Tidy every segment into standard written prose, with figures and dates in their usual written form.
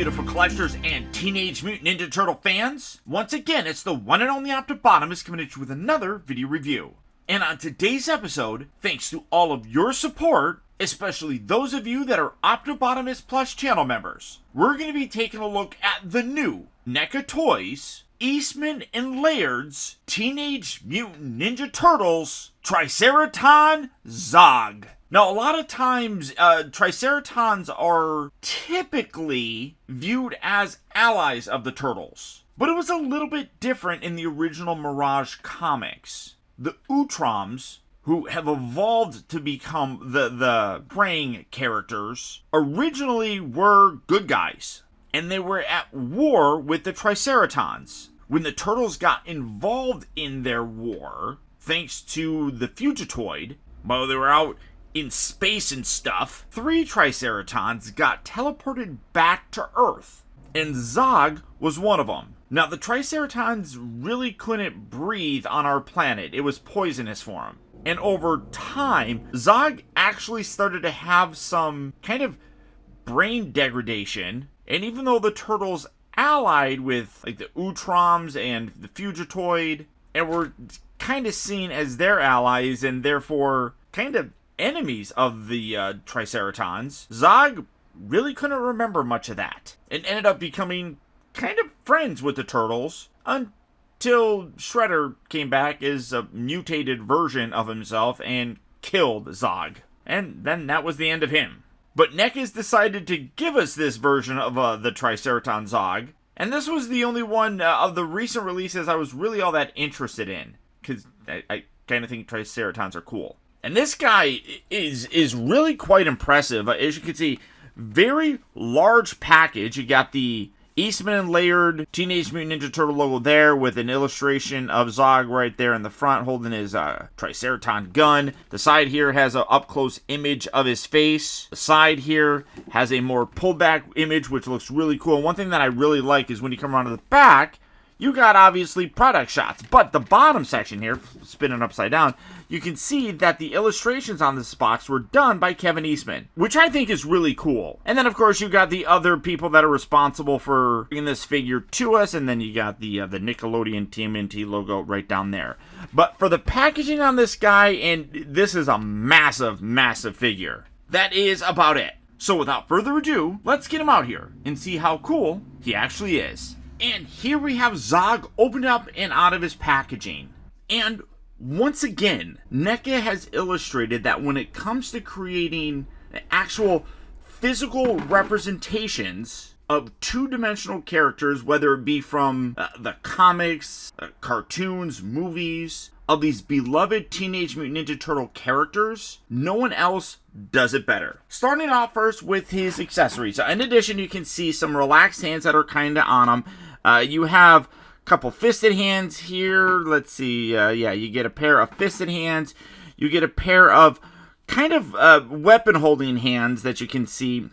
beautiful collectors and Teenage Mutant Ninja Turtle fans. Once again, it's the one and only Optibotimus coming at you with another video review. And on today's episode, thanks to all of your support, especially those of you that are Optibotimus Plus channel members, we're going to be taking a look at the new NECA Toys, Eastman and Laird's Teenage Mutant Ninja Turtles, TRICERATON ZOG. Now, a lot of times, Triceratons are typically viewed as allies of the Turtles. But it was a little bit different in the original Mirage comics. The Utroms, who have evolved to become the praying characters, originally were good guys. And they were at war with the Triceratons. When the Turtles got involved in their war, thanks to the Fugitoid, while they were out in space and stuff, 3 Triceratons got teleported back to Earth, and Zog was one of them. Now, the Triceratons really couldn't breathe on our planet. It was poisonous for them. And over time, Zog actually started to have some kind of brain degradation, and even though the Turtles allied with like the Utroms and the Fugitoid, and were kind of seen as their allies, and therefore kind of enemies of the Triceratons, Zog really couldn't remember much of that, and ended up becoming kind of friends with the Turtles until Shredder came back as a mutated version of himself and killed Zog. And then that was the end of him. But NECA's decided to give us this version of the Triceraton Zog, and this was the only one of the recent releases I was really all that interested in, because I kind of think Triceratons are cool. And this guy is really quite impressive. As you can see, very large package. You got the Eastman and Laird Teenage Mutant Ninja Turtle logo there with an illustration of Zog right there in the front holding his Triceraton gun. The side here has an up-close image of his face. The side here has a more pulled-back image, which looks really cool. And one thing that I really like is when you come around to the back, you got obviously product shots, but the bottom section here, spinning upside down, you can see that the illustrations on this box were done by Kevin Eastman, which I think is really cool. And then of course you got the other people that are responsible for bringing this figure to us, and then you got the Nickelodeon TMNT logo right down there. But for the packaging on this guy, and this is a massive, massive figure. That is about it. So without further ado, let's get him out here and see how cool he actually is. And here we have Zog opened up and out of his packaging. And once again, NECA has illustrated that when it comes to creating actual physical representations of two-dimensional characters, whether it be from the comics, cartoons, movies, of these beloved Teenage Mutant Ninja Turtle characters, no one else does it better. Starting off first with his accessories. In addition, you can see some relaxed hands that are kind of on him. You have a couple fisted hands here. Let's see. Yeah, you get a pair of fisted hands. You get a pair of kind of weapon-holding hands that you can see.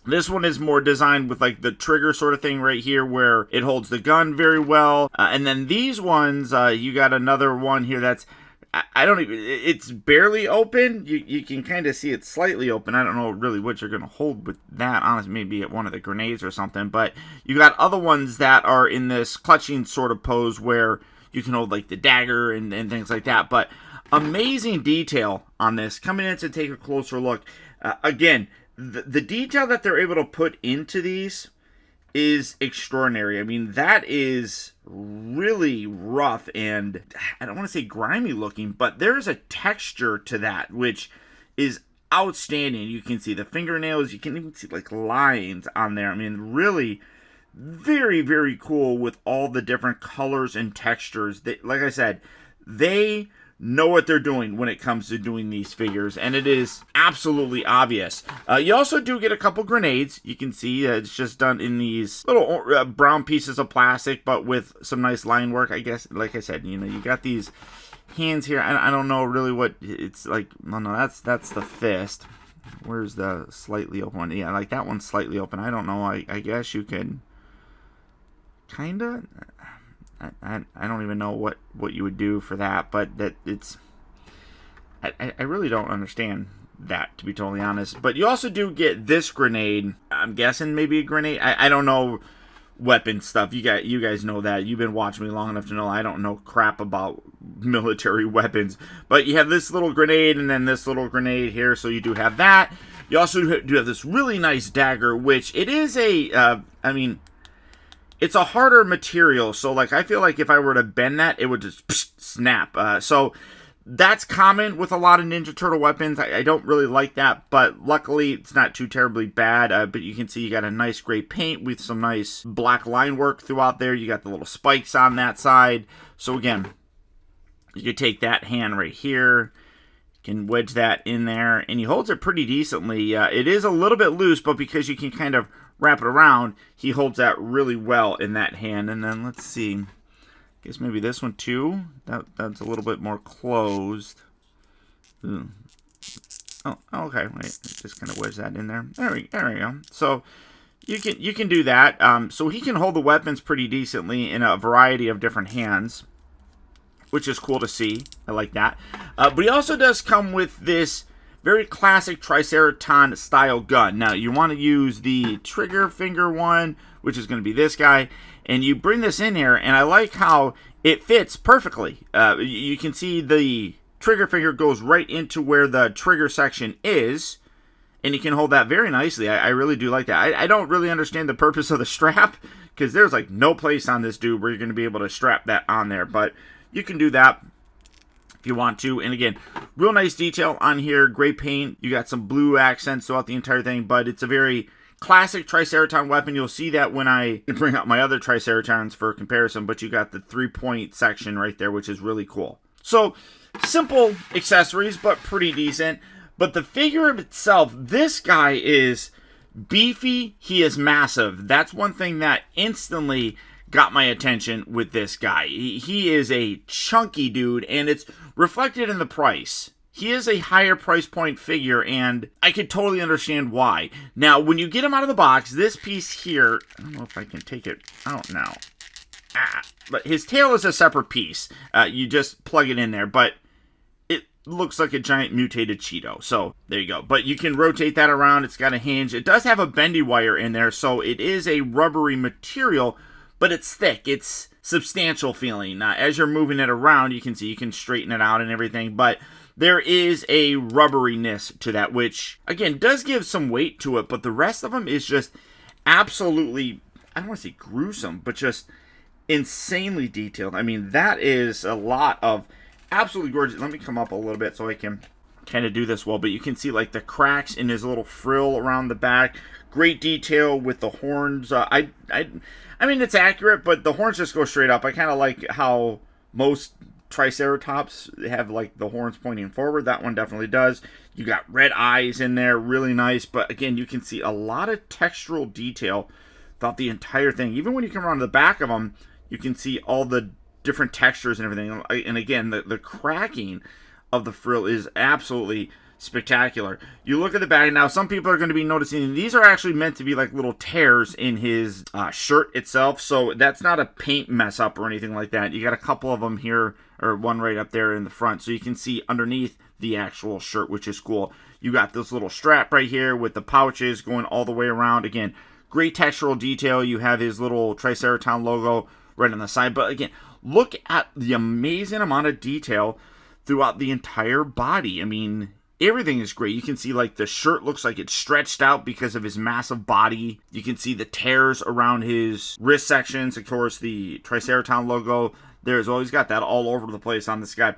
This one is more designed with like the trigger sort of thing right here where it holds the gun very well. And then these ones, you got another one here that's, I don't even, it's barely open. You can kind of see it slightly open. I don't know really what you're going to hold with that. Honestly, maybe at one of the grenades or something. But you got other ones that are in this clutching sort of pose where you can hold like the dagger and things like that. But amazing detail on this. Coming in to take a closer look. Again, the detail that they're able to put into these is extraordinary. I mean, that is really rough and, I don't want to say grimy looking, but there's a texture to that which is outstanding. You can see the fingernails, you can even see like lines on there. I mean, really very, very cool with all the different colors and textures. Like I said, they know what they're doing when it comes to doing these figures, and it is absolutely obvious. You also do get a couple grenades. You can see it's just done in these little brown pieces of plastic, but with some nice line work, I guess. Like I said, you know, you got these hands here. I don't know really what it's like. Oh, no, that's the fist. Where's the slightly open one? Yeah, like that one's slightly open. I don't know. I guess you could kind of... I don't even know what you would do for that, but that it's... I really don't understand that, to be totally honest. But you also do get this grenade. I'm guessing maybe a grenade. I don't know weapon stuff. You guys know that. You've been watching me long enough to know I don't know crap about military weapons. But you have this little grenade and then this little grenade here, so you do have that. You also do have this really nice dagger, which it is a, I mean, it's a harder material. So, like, I feel like if I were to bend that, it would just snap. So, that's common with a lot of Ninja Turtle weapons. I don't really like that, but luckily, it's not too terribly bad. But you can see you got a nice gray paint with some nice black line work throughout there. You got the little spikes on that side. So, again, you can take that hand right here, can wedge that in there, and he holds it pretty decently. It is a little bit loose, but because you can kind of wrap it around, he holds that really well in that hand. And then let's see, I guess maybe this one too. That's a little bit more closed. Ooh. Oh, okay. Wait, just kind of wedge that in there. There we go. So you can do that. So he can hold the weapons pretty decently in a variety of different hands, which is cool to see. I like that. But he also does come with this very classic Triceraton style gun. Now, you want to use the trigger finger one, which is going to be this guy. And you bring this in here, and I like how it fits perfectly. You can see the trigger finger goes right into where the trigger section is. And you can hold that very nicely. I really do like that. I don't really understand the purpose of the strap, because there's like no place on this dude where you're going to be able to strap that on there. But you can do that if you want to. And again, real nice detail on here. Gray paint. You got some blue accents throughout the entire thing. But it's a very classic Triceraton weapon. You'll see that when I bring out my other Triceratons for comparison. But you got the 3-point section right there, which is really cool. So, simple accessories, but pretty decent. But the figure itself, this guy is beefy. He is massive. That's one thing that instantly got my attention with this guy. He is a chunky dude, and it's reflected in the price. He is a higher price point figure, and I could totally understand why. Now, when you get him out of the box, this piece here, I don't know if I can take it out now. But his tail is a separate piece. You just plug it in there, but it looks like a giant mutated Cheeto. So, there you go. But you can rotate that around. It's got a hinge. It does have a bendy wire in there, so it is a rubbery material, but it's thick. It's substantial feeling. Now, as you're moving it around, you can see you can straighten it out and everything, but there is a rubberiness to that, which, again, does give some weight to it, but the rest of them is just absolutely, I don't want to say gruesome, but just insanely detailed. I mean, that is a lot of absolutely gorgeous. Let me come up a little bit so I can kind of do this well, but you can see, like, the cracks in his little frill around the back. Great detail with the horns. I mean, it's accurate, but the horns just go straight up. I kind of like how most Triceratops have, like, the horns pointing forward. That one definitely does. You got red eyes in there, really nice. But, again, you can see a lot of textural detail throughout the entire thing. Even when you come around to the back of them, you can see all the different textures and everything. And, again, the cracking of the frill is absolutely spectacular. You look at the back now. Some people are going to be noticing these are actually meant to be like little tears in his shirt itself. So that's not a paint mess up or anything like that. You got a couple of them here, or one right up there in the front, so you can see underneath the actual shirt, which is cool. You got this little strap right here with the pouches going all the way around. Again, great textural detail. You have his little Triceraton logo right on the side. But again, look at the amazing amount of detail throughout the entire body. I mean, everything is great. You can see, like, the shirt looks like it's stretched out because of his massive body. You can see the tears around his wrist sections. Of course, the Triceraton logo there as well. He's got that all over the place on this guy.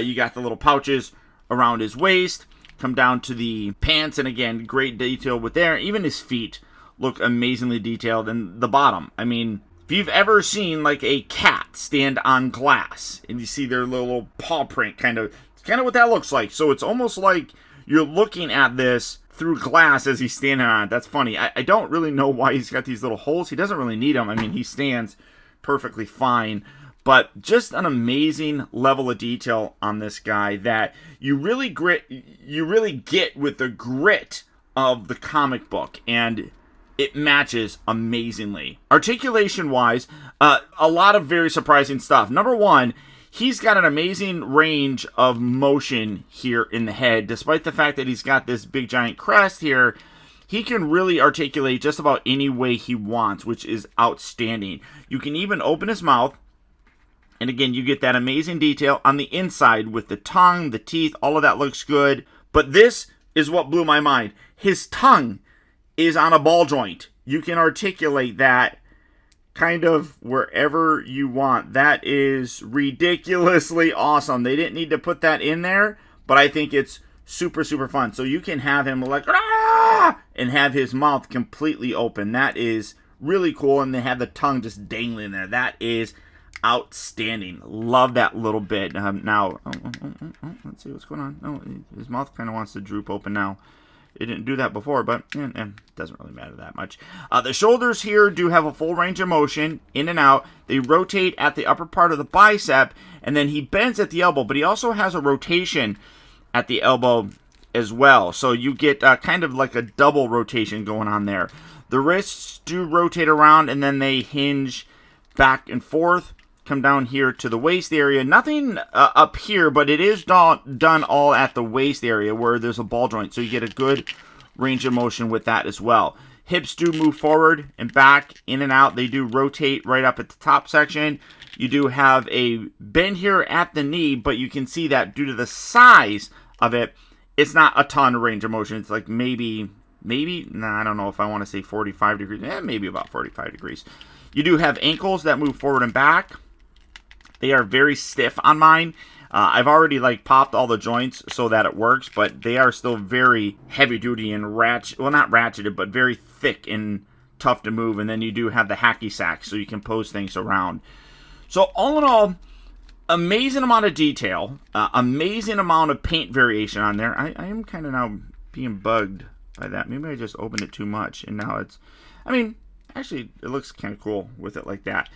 You got the little pouches around his waist. Come down to the pants, and again, great detail with there. Even his feet look amazingly detailed. And the bottom, I mean, if you've ever seen, like, a cat stand on glass, and you see their little paw print, kind of what that looks like. So it's almost like you're looking at this through glass as he's standing on it. That's funny. I don't really know why he's got these little holes. He doesn't really need them. I mean, he stands perfectly fine. But just an amazing level of detail on this guy that you really get with the grit of the comic book, and it matches amazingly. Articulation-wise, a lot of very surprising stuff. Number one, he's got an amazing range of motion here in the head. Despite the fact that he's got this big giant crest here, he can really articulate just about any way he wants, which is outstanding. You can even open his mouth, and again, you get that amazing detail on the inside with the tongue, the teeth, all of that looks good. But this is what blew my mind. His tongue is on a ball joint. You can articulate that kind of wherever you want. That is ridiculously awesome. They didn't need to put that in there, but I think it's super, super fun. So you can have him like, ah! And have his mouth completely open. That is really cool. And they have the tongue just dangling there. That is outstanding. Love that little bit. Now, let's see what's going on. Oh, his mouth kind of wants to droop open now. It didn't do that before, but it doesn't really matter that much. The shoulders here do have a full range of motion, in and out. They rotate at the upper part of the bicep, and then he bends at the elbow, but he also has a rotation at the elbow as well. So you get kind of like a double rotation going on there. The wrists do rotate around, and then they hinge back and forth. Come down here to the waist area. Nothing up here, but it is done all at the waist area where there's a ball joint. So you get a good range of motion with that as well. Hips do move forward and back, in and out. They do rotate right up at the top section. You do have a bend here at the knee, but you can see that due to the size of it, it's not a ton of range of motion. It's like maybe, I don't know if I want to say 45 degrees. Maybe about 45 degrees. You do have ankles that move forward and back. They are very stiff on mine. I've already popped all the joints so that it works, but they are still very heavy duty and not ratcheted, but very thick and tough to move. And then you do have the hacky sack, so you can pose things around. So all in all, amazing amount of detail, amazing amount of paint variation on there. I am kind of now being bugged by that. Maybe I just opened it too much, and now it's, actually, it looks kind of cool with it like that.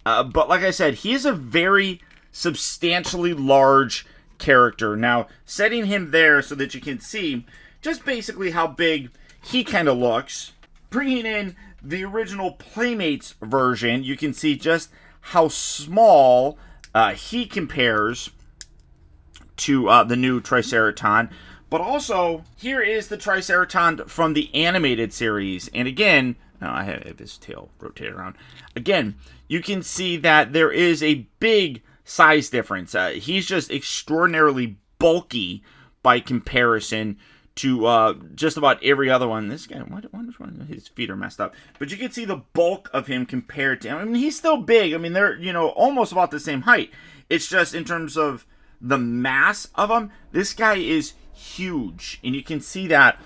But like I said, he is a very substantially large character. Now, setting him there so that you can see just basically how big he kind of looks. Bringing in the original Playmates version, you can see just how small he compares to the new Triceraton. But also, here is the Triceraton from the animated series. And again, now I have his tail rotate around. Again, you can see that there is a big size difference. He's just extraordinarily bulky by comparison to just about every other one. This guy, which one? His feet are messed up. But you can see the bulk of him compared to him. He's still big. They're, almost about the same height. It's just in terms of the mass of him, this guy is huge. And you can see that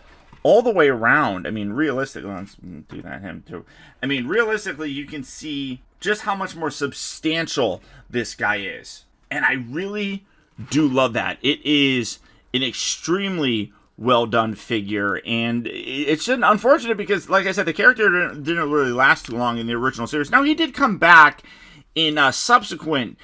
all the way around. Realistically, let's do that him too. Realistically, you can see just how much more substantial this guy is. And I really do love that. It is an extremely well done figure, and it's just unfortunate because, like I said, the character didn't really last too long in the original series. Now, he did come back in subsequent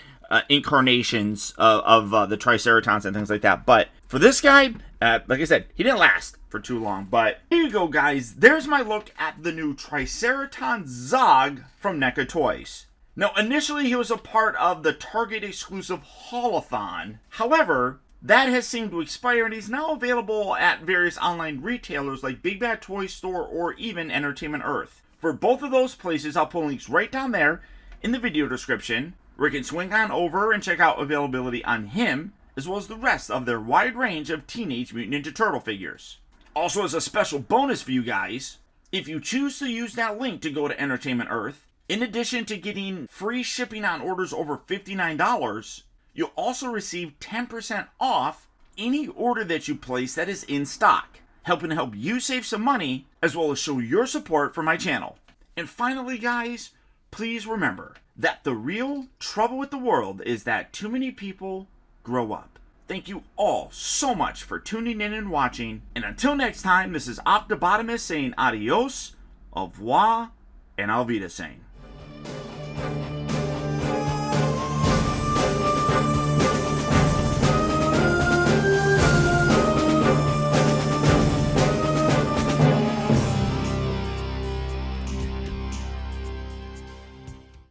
incarnations of the Triceratons and things like that, but for this guy, like I said, he didn't last for too long. But here you go, guys. There's my look at the new Triceraton Zog from NECA Toys. Now, initially, he was a part of the Target exclusive Haul-a-thon. However, that has seemed to expire, and he's now available at various online retailers like Big Bad Toy Store or even Entertainment Earth. For both of those places, I'll put links right down there in the video description, where you can swing on over and check out availability on him, as well as the rest of their wide range of Teenage Mutant Ninja Turtle figures. Also, as a special bonus for you guys, if you choose to use that link to go to Entertainment Earth, in addition to getting free shipping on orders over $59, you'll also receive 10% off any order that you place that is in stock, helping to help you save some money, as well as show your support for my channel. And finally, guys, please remember that the real trouble with the world is that too many people grow up. Thank you all so much for tuning in and watching. And until next time, this is Optibotimus saying adios, au revoir, and Auf Wiedersehen.